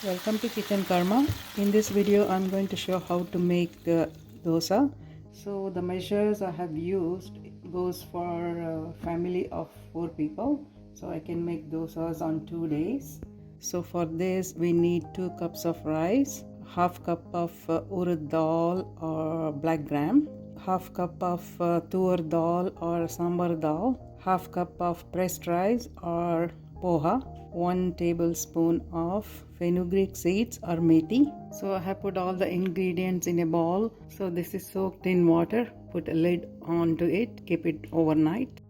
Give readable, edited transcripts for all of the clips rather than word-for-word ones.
Welcome to Kitchen Karma. In this video I'm going to show how to make dosa. So the measures I have used goes for a family of 4 people. So I can make dosas on 2 days. So for this we need 2 cups of rice, half cup of urad dal or black gram, half cup of toor dal or sambar dal, half cup of pressed rice or poha, 1 tablespoon of fenugreek seeds or methi. So I have put all the ingredients in a bowl. So this is soaked in water. Put a lid onto it, keep it overnight.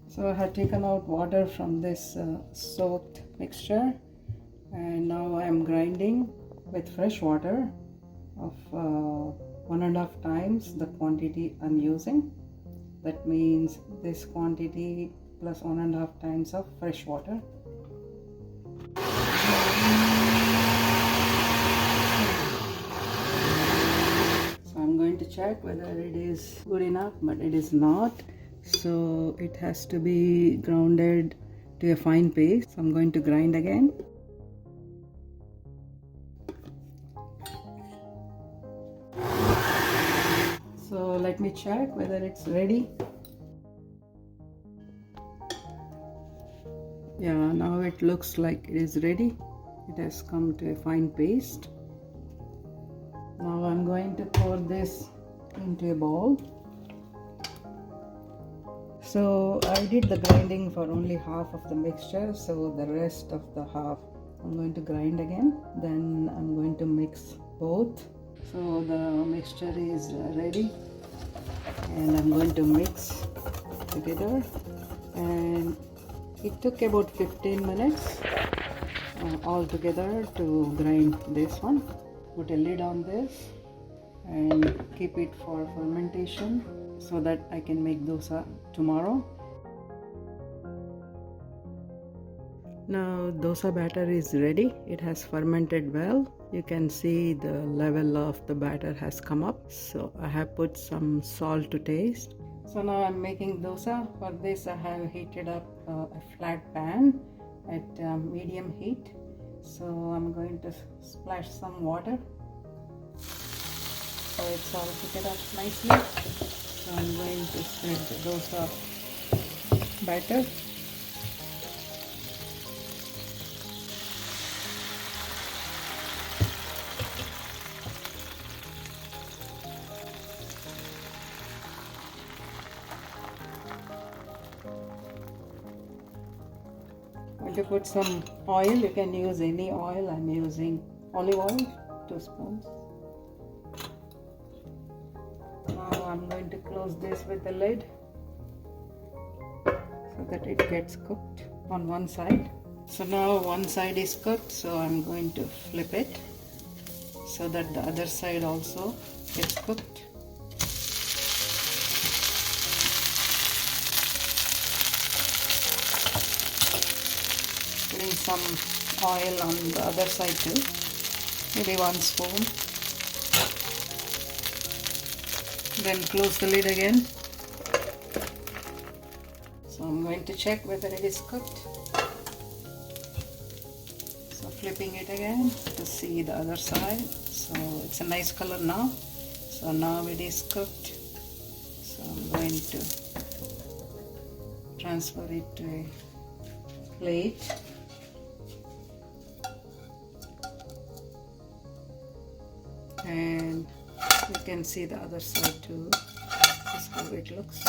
So I have taken out water from this soaked mixture, and now I am grinding with fresh water of 1.5 times the quantity I'm using. That means this quantity plus 1.5 times of fresh water. So I'm going to check whether it is good enough, but it is not. So it has to be grounded to a fine paste. So I'm going to grind again. So let me check whether it's ready. Yeah, now it looks like it is ready. It has come to a fine paste. Now I'm going to pour this into a bowl. So I did the grinding for only half of the mixture, so the rest of the half I'm going to grind again. Then I'm going to mix both. So the mixture is ready, and I'm going to mix together. And it took about 15 minutes altogether to grind this one. Put a lid on this and keep it for fermentation so that I can make dosa tomorrow. Now dosa batter is ready. It has fermented well. You can see the level of the batter has come up. So I have put some salt to taste. So now I'm making dosa. For this I have heated up a flat pan at medium heat. So I'm going to splash some water so it's all heated up nicely. So I'm going to spread the dosa batter. I'm going to put some oil. You can use any oil. I'm using olive oil, 2 spoons. Now I'm going to close this with a lid so that it gets cooked on one side. So now one side is cooked, so I'm going to flip it so that the other side also gets cooked. Putting some oil on the other side too, maybe 1 spoon. Then close the lid again. So I'm going to check whether it is cooked. So flipping it again to see the other side. So it's a nice color now. So now it is cooked. So I'm going to transfer it to a plate. And you can see the other side too. This is how it looks.